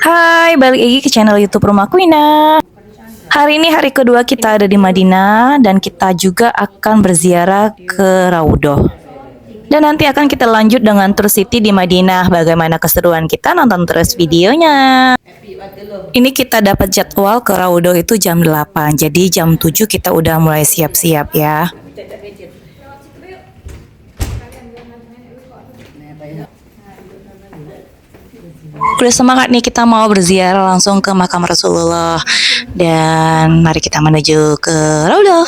Hai, balik lagi ke channel YouTube Rumah Quina. Hari ini hari kedua kita ada di Madinah dan kita juga akan berziarah ke Raudhoh. Dan nanti akan kita lanjut dengan tour city di Madinah. Bagaimana keseruan kita, nonton terus videonya. Ini kita dapat jadwal ke Raudhoh itu jam 8. Jadi jam 7 kita udah mulai siap-siap ya. Udah semangat nih, kita mau berziarah langsung ke makam Rasulullah. Dan mari kita menuju ke Raudhoh.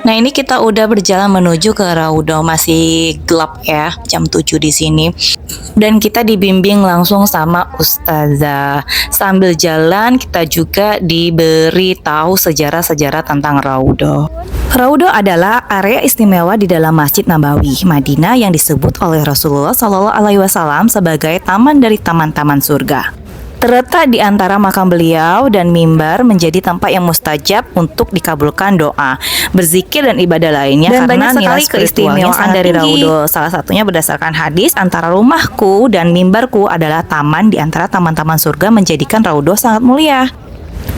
Nah, ini kita udah berjalan menuju ke Raudhoh, masih gelap ya, jam 7 di sini. Dan kita dibimbing langsung sama ustazah. Sambil jalan kita juga diberi tahu sejarah-sejarah tentang Raudhoh. Raudhoh adalah area istimewa di dalam Masjid Nabawi, Madinah yang disebut oleh Rasulullah SAW sebagai taman dari taman-taman surga. Terletak di antara makam beliau dan mimbar, menjadi tempat yang mustajab untuk dikabulkan doa, berzikir dan ibadah lainnya. Dan karena banyak sekali keistimewaan dari Raudhoh. Salah satunya berdasarkan hadis, antara rumahku dan mimbarku adalah taman di antara taman-taman surga, menjadikan Raudhoh sangat mulia.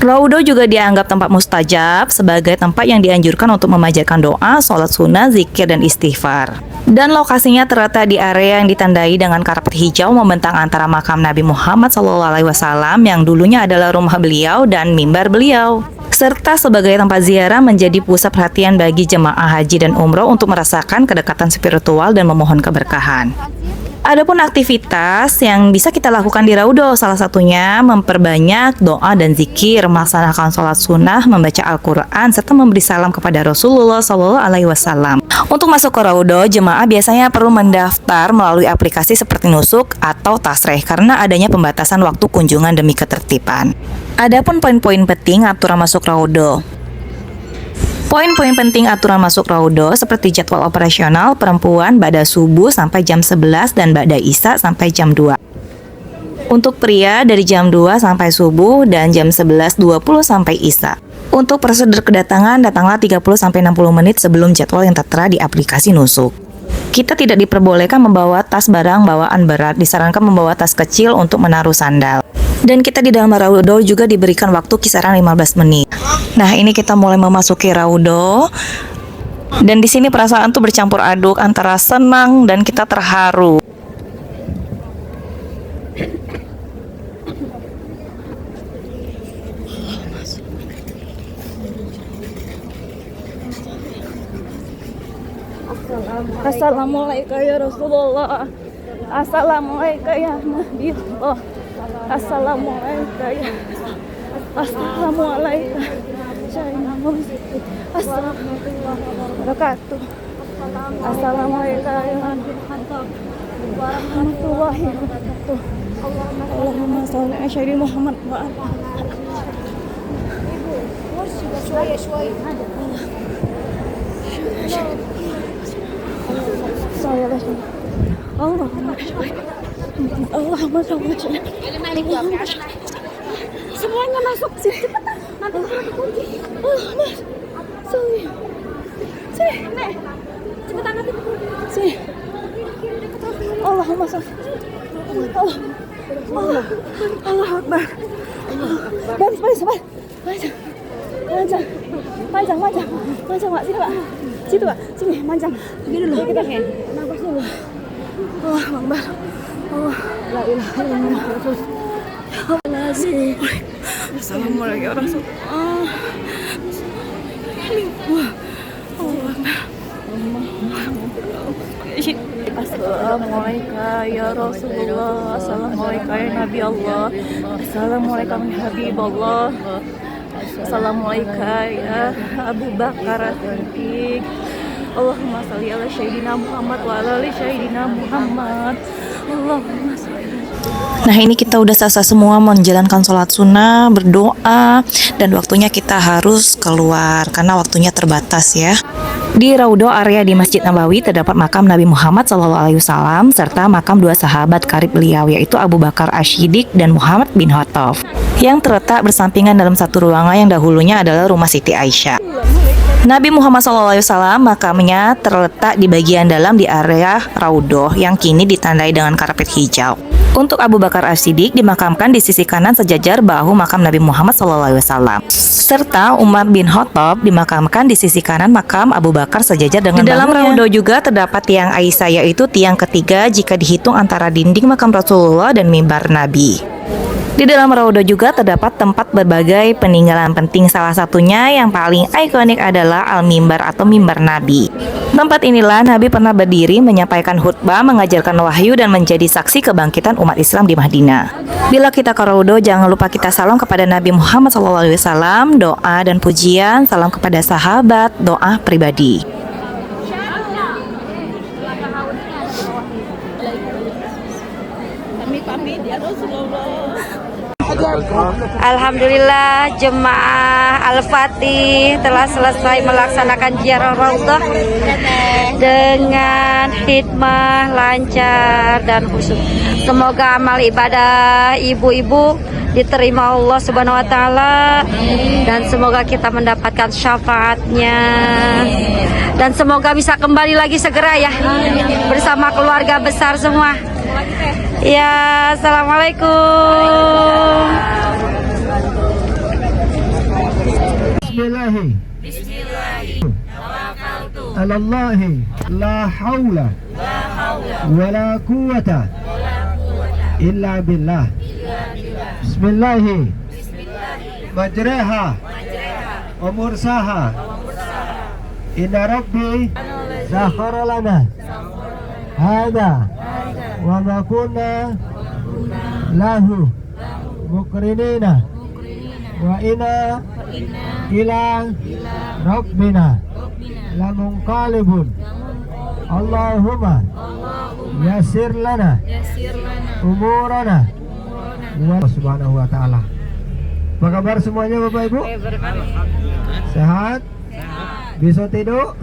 Raudhoh juga dianggap tempat mustajab sebagai tempat yang dianjurkan untuk memanjatkan doa, sholat sunnah, zikir, dan istighfar. Dan lokasinya terletak di area yang ditandai dengan karpet hijau membentang antara makam Nabi Muhammad SAW yang dulunya adalah rumah beliau dan mimbar beliau. Serta sebagai tempat ziarah menjadi pusat perhatian bagi jemaah haji dan umroh untuk merasakan kedekatan spiritual dan memohon keberkahan. Adapun aktivitas yang bisa kita lakukan di Raudhoh, salah satunya memperbanyak doa dan zikir, melaksanakan sholat sunnah, membaca Al-Quran, serta memberi salam kepada Rasulullah SAW. Untuk masuk ke Raudhoh, jemaah biasanya perlu mendaftar melalui aplikasi seperti Nusuk atau Tasreh karena adanya pembatasan waktu kunjungan demi ketertiban. Adapun poin-poin penting aturan masuk Raudhoh. Poin-poin penting aturan masuk Raudhoh seperti jadwal operasional perempuan pada subuh sampai jam 11 dan ba'da isya sampai jam 2. Untuk pria dari jam 2 sampai subuh dan jam 11.20 sampai isya. Untuk prosedur kedatangan, datanglah 30-60 menit sebelum jadwal yang tertera di aplikasi Nusuk. Kita tidak diperbolehkan membawa tas barang bawaan berat, disarankan membawa tas kecil untuk menaruh sandal. Dan kita di dalam Raudhoh juga diberikan waktu kisaran 15 menit. Nah, ini kita mulai memasuki Raudhoh. Dan di sini perasaan tuh bercampur aduk antara senang dan kita terharu. Assalamualaikum ya Rasulullah. Assalamualaikum ya Nabi Allah. Assalamualaikum ya. Assalamualaikum. Assalamualaikum wabarakatuh. Assalamualaikum warahmatullahi wabarakatuh. Allahumma shalli ala sayyidina Muhammad wa ala Allahumma shalli. Semuanya masuk sini cepetan. Nanti kunci. Mas. Sini. Sini. Nek. Cepetan nanti kunci. Sini. Allahumma shalli. Allah Akbar. Panjang. Panjang, Pak. Sini, Pak. Situ, Pak. Sini, panjang. Gini dulu. Kita nafas dulu. Allah Akbar. Allah. La ilaha illallah. Assalamualaikum warahmatullahi wabarakatuh. Assalamualaikum ya Rasulullah. Assalamualaikum ya Nabi Allah. Assalamualaikum ya Habib Allah. Assalamualaikum ya Abu Bakar As-Siddiq. Allahumma shalli ala sayyidina Muhammad wa ala ali sayyidina Muhammad. Allahumma shalli. Nah, ini kita udah selesai semua menjalankan sholat sunnah, berdoa, dan waktunya kita harus keluar karena waktunya terbatas ya. Di Raudhoh area di Masjid Nabawi terdapat makam Nabi Muhammad SAW serta makam dua sahabat karib beliau, yaitu Abu Bakar As-Siddiq dan Muhammad bin Khattab, yang terletak bersampingan dalam satu ruangan yang dahulunya adalah rumah Siti Aisyah. Nabi Muhammad SAW makamnya terletak di bagian dalam di area Raudhah yang kini ditandai dengan karpet hijau. Untuk Abu Bakar As-Siddiq dimakamkan di sisi kanan sejajar bahu makam Nabi Muhammad SAW. Serta Umar bin Khattab dimakamkan di sisi kanan makam Abu Bakar sejajar dengan bahunya. Di dalam Raudhah juga terdapat tiang Aisyah, yaitu tiang ketiga jika dihitung antara dinding makam Rasulullah dan mimbar Nabi. Di dalam Raudhah juga terdapat tempat berbagai peninggalan penting, salah satunya yang paling ikonik adalah Al-Mimbar atau mimbar Nabi. Tempat inilah Nabi pernah berdiri menyampaikan khutbah, mengajarkan wahyu dan menjadi saksi kebangkitan umat Islam di Madinah. Bila kita ke Raudhah, jangan lupa kita salam kepada Nabi Muhammad SAW, doa dan pujian, salam kepada sahabat, doa pribadi. Alhamdulillah, jemaah Al-Fatih telah selesai melaksanakan ziarah Raudhah dengan hikmah, lancar dan khusyuk. Semoga amal ibadah ibu-ibu diterima Allah Subhanahu wa taala dan semoga kita mendapatkan syafaatnya. Dan semoga bisa kembali lagi segera ya bersama keluarga besar semua. Ya, assalamualaikum. Bismillahi. Alallahi la haula wa la quwwata illa billah. Bismillahi. Majraha wa mursaha. Inna rabbi zakhara lana hada wa ma kunna lahu mukrinina wa inna ila rabbina lamunqalibun. Allahumma yasir lana umurana wa subhanahu wa ta'ala. Apa kabar semuanya Bapak Ibu? Sehat? Bisa tidur?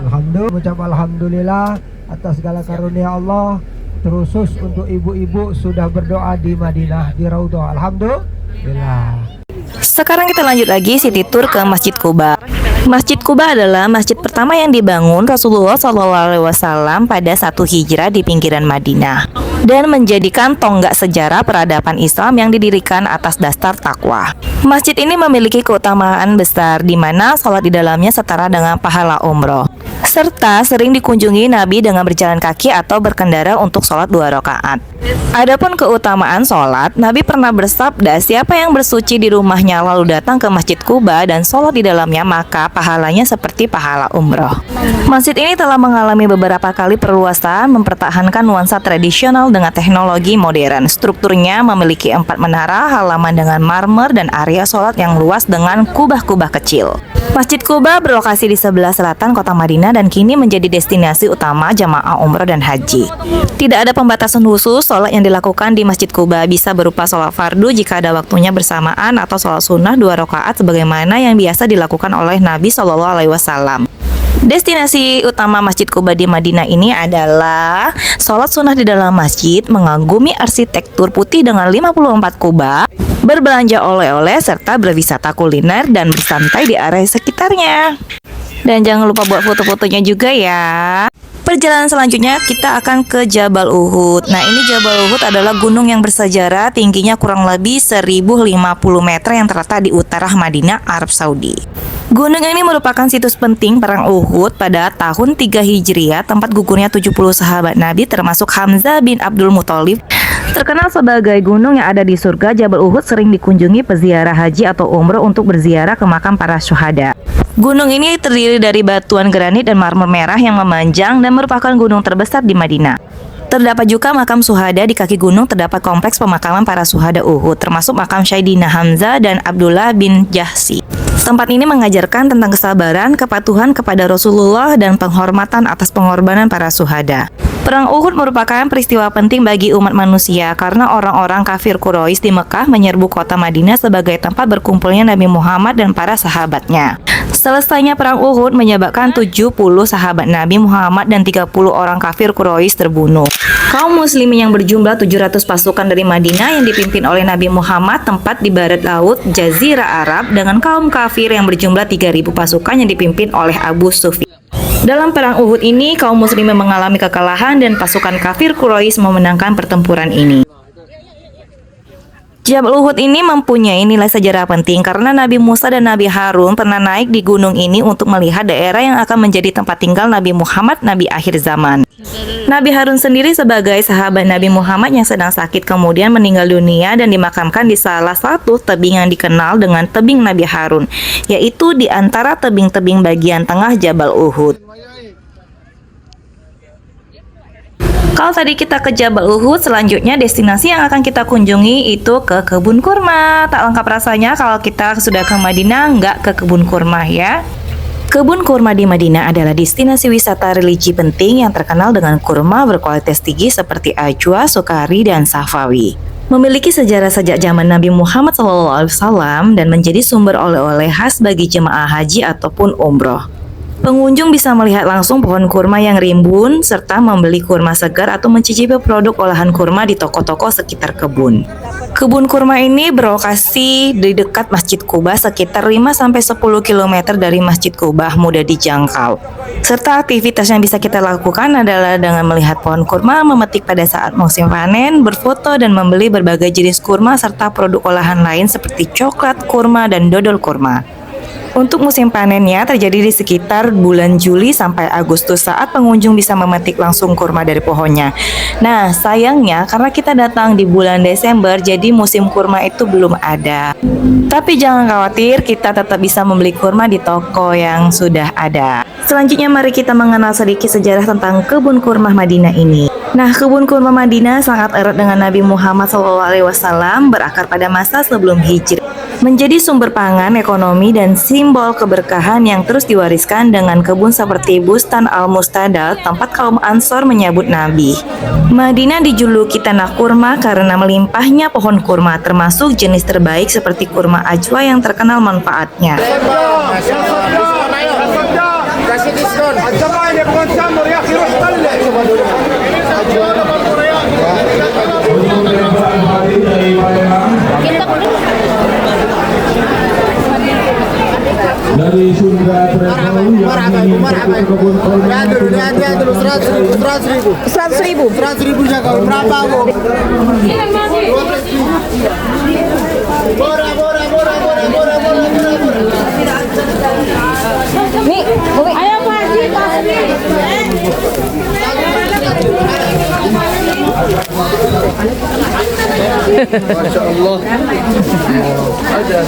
Alhamdulillah. Ucap alhamdulillah atas segala karunia Allah, terusus untuk ibu-ibu sudah berdoa di Madinah, di Raudhah. Alhamdulillah. Sekarang kita lanjut lagi city tour ke Masjid Quba. Masjid Quba adalah masjid pertama yang dibangun Rasulullah SAW pada 1 Hijrah di pinggiran Madinah dan menjadikan tonggak sejarah peradaban Islam yang didirikan atas dasar takwa. Masjid ini memiliki keutamaan besar di mana sholat di dalamnya setara dengan pahala umroh, serta sering dikunjungi Nabi dengan berjalan kaki atau berkendara untuk sholat 2 rakaat. Adapun keutamaan sholat, Nabi pernah bersabda, siapa yang bersuci di rumahnya lalu datang ke Masjid Quba dan sholat di dalamnya, maka pahalanya seperti pahala umroh. Masjid ini telah mengalami beberapa kali perluasan, mempertahankan nuansa tradisional dengan teknologi modern. Strukturnya memiliki 4 menara, halaman dengan marmer, dan area sholat yang luas dengan kubah-kubah kecil. Masjid Quba berlokasi di sebelah selatan kota Madinah dan kini menjadi destinasi utama jamaah umroh dan haji. Tidak ada pembatasan khusus, sholat yang dilakukan di Masjid Quba bisa berupa sholat fardu jika ada waktunya bersamaan atau sholat sunnah 2 rakaat sebagaimana yang biasa dilakukan oleh Nabi SAW. Destinasi utama Masjid Quba di Madinah ini adalah sholat sunnah di dalam masjid, mengagumi arsitektur putih dengan 54 kubah, berbelanja oleh-oleh, serta berwisata kuliner dan bersantai di area sekitarnya. Dan jangan lupa buat foto-fotonya juga ya. Perjalanan selanjutnya kita akan ke Jabal Uhud. Nah, ini Jabal Uhud adalah gunung yang bersejarah, tingginya kurang lebih 1050 meter yang terletak di utara Madinah, Arab Saudi. Gunung ini merupakan situs penting perang Uhud pada tahun 3 Hijriah, tempat gugurnya 70 sahabat Nabi termasuk Hamzah bin Abdul Muthalib. Terkenal sebagai gunung yang ada di surga, Jabal Uhud sering dikunjungi peziarah haji atau umroh untuk berziarah ke makam para syuhada. Gunung ini terdiri dari batuan granit dan marmer merah yang memanjang dan merupakan gunung terbesar di Madinah. Terdapat juga makam syuhada di kaki gunung. Terdapat kompleks pemakaman para syuhada Uhud, termasuk makam Sayyidina Hamzah dan Abdullah bin Jahsy. Tempat ini mengajarkan tentang kesabaran, kepatuhan kepada Rasulullah, dan penghormatan atas pengorbanan para syuhada. Perang Uhud merupakan peristiwa penting bagi umat manusia karena orang-orang kafir Quraisy di Mekah menyerbu kota Madinah sebagai tempat berkumpulnya Nabi Muhammad dan para sahabatnya. Selesainya perang Uhud menyebabkan 70 sahabat Nabi Muhammad dan 30 orang kafir Quraisy terbunuh. Kaum muslimin yang berjumlah 700 pasukan dari Madinah yang dipimpin oleh Nabi Muhammad tempat di barat laut Jazirah Arab dengan kaum kafir yang berjumlah 3.000 pasukan yang dipimpin oleh Abu Sufyan. Dalam perang Uhud ini, kaum muslimin mengalami kekalahan dan pasukan kafir Quraisy memenangkan pertempuran ini. Jabal Uhud ini mempunyai nilai sejarah penting karena Nabi Musa dan Nabi Harun pernah naik di gunung ini untuk melihat daerah yang akan menjadi tempat tinggal Nabi Muhammad, Nabi akhir zaman. Nabi Harun sendiri sebagai sahabat Nabi Muhammad yang sedang sakit kemudian meninggal dunia dan dimakamkan di salah satu tebing yang dikenal dengan tebing Nabi Harun, yaitu di antara tebing-tebing bagian tengah Jabal Uhud. Kalau tadi kita ke Jabal Uhud, selanjutnya destinasi yang akan kita kunjungi itu ke kebun kurma. Tak lengkap rasanya kalau kita sudah ke Madinah nggak ke kebun kurma ya. Kebun kurma di Madinah adalah destinasi wisata religi penting yang terkenal dengan kurma berkualitas tinggi seperti Ajwa, Sukari, dan Safawi. Memiliki sejarah sejak zaman Nabi Muhammad SAW dan menjadi sumber oleh-oleh khas bagi jemaah haji ataupun umroh. Pengunjung bisa melihat langsung pohon kurma yang rimbun, serta membeli kurma segar atau mencicipi produk olahan kurma di toko-toko sekitar kebun. Kebun kurma ini berlokasi di dekat Masjid Kubah sekitar 5-10 km dari Masjid Kubah, mudah dijangkau. Serta aktivitas yang bisa kita lakukan adalah dengan melihat pohon kurma, memetik pada saat musim panen, berfoto dan membeli berbagai jenis kurma serta produk olahan lain seperti coklat, kurma, dan dodol kurma. Untuk musim panennya terjadi di sekitar bulan Juli sampai Agustus saat pengunjung bisa memetik langsung kurma dari pohonnya. Nah, sayangnya karena kita datang di bulan Desember jadi musim kurma itu belum ada. Tapi jangan khawatir, kita tetap bisa membeli kurma di toko yang sudah ada. Selanjutnya mari kita mengenal sedikit sejarah tentang kebun kurma Madinah ini. Nah, kebun kurma Madinah sangat erat dengan Nabi Muhammad SAW, berakar pada masa sebelum hijrah. Menjadi sumber pangan, ekonomi, dan simbol keberkahan yang terus diwariskan dengan kebun seperti Bustan Al-Mustadal, tempat kaum Ansor menyambut Nabi. Madinah dijuluki tanah kurma karena melimpahnya pohon kurma, termasuk jenis terbaik seperti kurma ajwa yang terkenal manfaatnya. Dari surga terdahulu yang kebun kurma dulu 100 ribu jaga berapa bu? Nih, ayo Pak Haji, Masya Allah. Ada.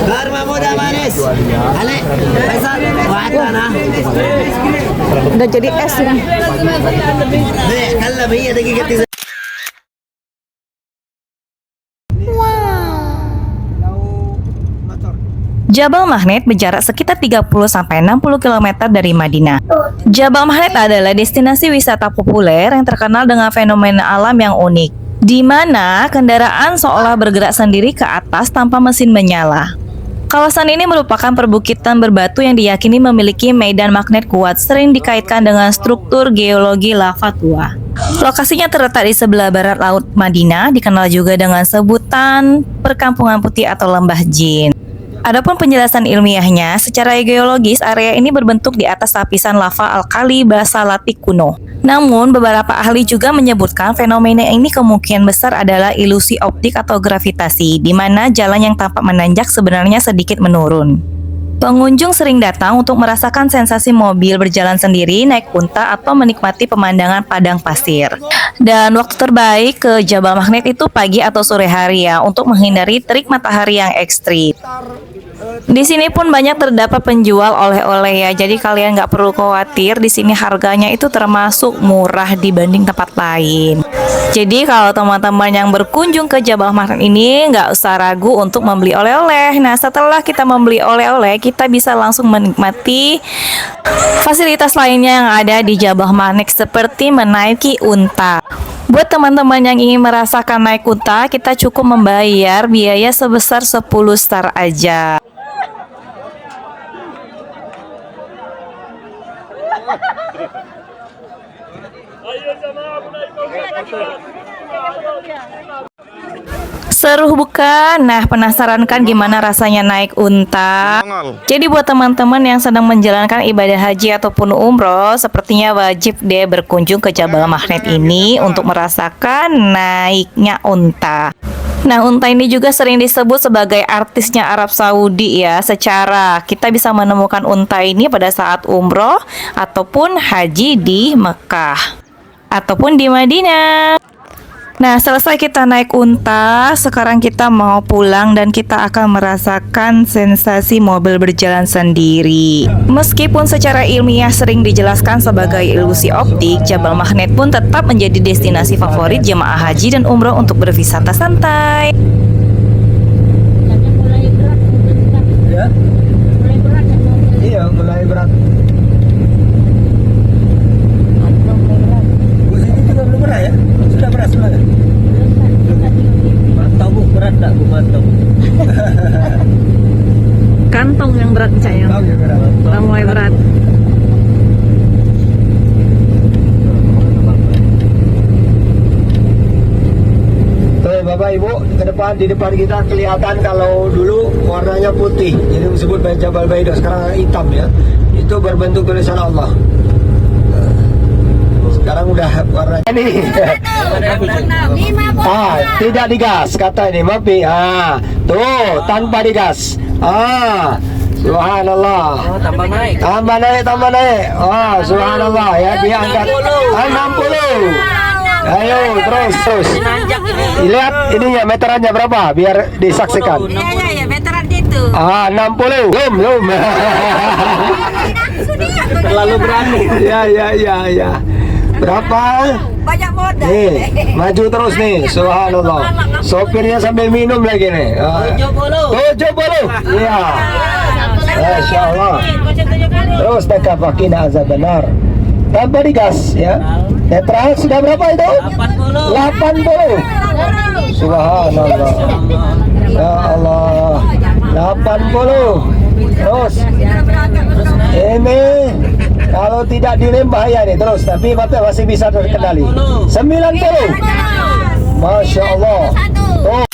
Karma muda manis. Ale, udah jadi es ini. Jabal Mahnet berjarak sekitar 30-60 km dari Madinah. Jabal Mahnet adalah destinasi wisata populer yang terkenal dengan fenomena alam yang unik, di mana kendaraan seolah bergerak sendiri ke atas tanpa mesin menyala. Kawasan ini merupakan perbukitan berbatu yang diyakini memiliki medan magnet kuat, sering dikaitkan dengan struktur geologi lava tua. Lokasinya terletak di sebelah barat laut Madinah, dikenal juga dengan sebutan Perkampungan Putih atau Lembah Jin. Adapun penjelasan ilmiahnya, secara geologis area ini berbentuk di atas lapisan lava alkali basalatik kuno. Namun, beberapa ahli juga menyebutkan fenomena ini kemungkinan besar adalah ilusi optik atau gravitasi, di mana jalan yang tampak menanjak sebenarnya sedikit menurun. Pengunjung sering datang untuk merasakan sensasi mobil berjalan sendiri, naik unta, atau menikmati pemandangan padang pasir. Dan waktu terbaik ke Jabal Mahnet itu pagi atau sore hari ya, untuk menghindari terik matahari yang ekstrim. Di sini pun banyak terdapat penjual oleh-oleh ya. Jadi kalian nggak perlu khawatir. Di sini harganya itu termasuk murah dibanding tempat lain. Jadi kalau teman-teman yang berkunjung ke Jabal Mahnet ini nggak usah ragu untuk membeli oleh-oleh. Nah, setelah kita membeli oleh-oleh, kita bisa langsung menikmati fasilitas lainnya yang ada di Jabal Mahnet seperti menaiki unta. Buat teman-teman yang ingin merasakan naik unta, kita cukup membayar biaya sebesar 10 star aja. Seru bukan? Nah, penasaran kan gimana rasanya naik unta? Jadi buat teman-teman yang sedang menjalankan ibadah haji ataupun umroh, sepertinya wajib deh berkunjung ke Jabal Mahnet ini untuk merasakan naiknya unta. Nah, unta ini juga sering disebut sebagai artisnya Arab Saudi ya. Secara kita bisa menemukan unta ini pada saat umroh ataupun haji di Mekah ataupun di Madinah. Nah, selesai kita naik unta, sekarang kita mau pulang dan kita akan merasakan sensasi mobil berjalan sendiri. Meskipun secara ilmiah sering dijelaskan sebagai ilusi optik, Jabal Mahnet pun tetap menjadi destinasi favorit jemaah haji dan umroh untuk berwisata santai. Ya? Iya, mulai berat. Bus ini juga belum berat ya? Sudah berat sebenarnya? Mantap bu, berat tak bu, mantap. Kantong yang berat, Cak, yang mulai berat. Tuh Bapak Ibu, ke depan di depan kita kelihatan kalau dulu warnanya putih, jadi disebut Jabal Baido, sekarang hitam ya. Itu berbentuk tulisan Allah. Sekarang udah warnanya ini. Tidak digas kata ini, maaf. Tuh tanpa digas. Subhanallah. Tambah naik. Tambah naik. Subhanallah ya, dia angkat 60. Ayo terus. Lihat ininya meterannya berapa biar disaksikan. Iya, meteran itu. 60. Belum. Terlalu berani. Ya. Berapa? Banyak modal. Nih, maju terus nih. Subhanallah. Sopirnya sambil minum lagi nih. 70. Iya. Masya Allah. Terus takafakina azab benar. Tanpa digas ya. Netral sudah berapa itu? 80. Subhanallah. Ya Allah. 80. Terus ini kalau tidak direm bahaya nih terus, tapi Bapak masih bisa terkendali. 90. Masya Allah. Tuh.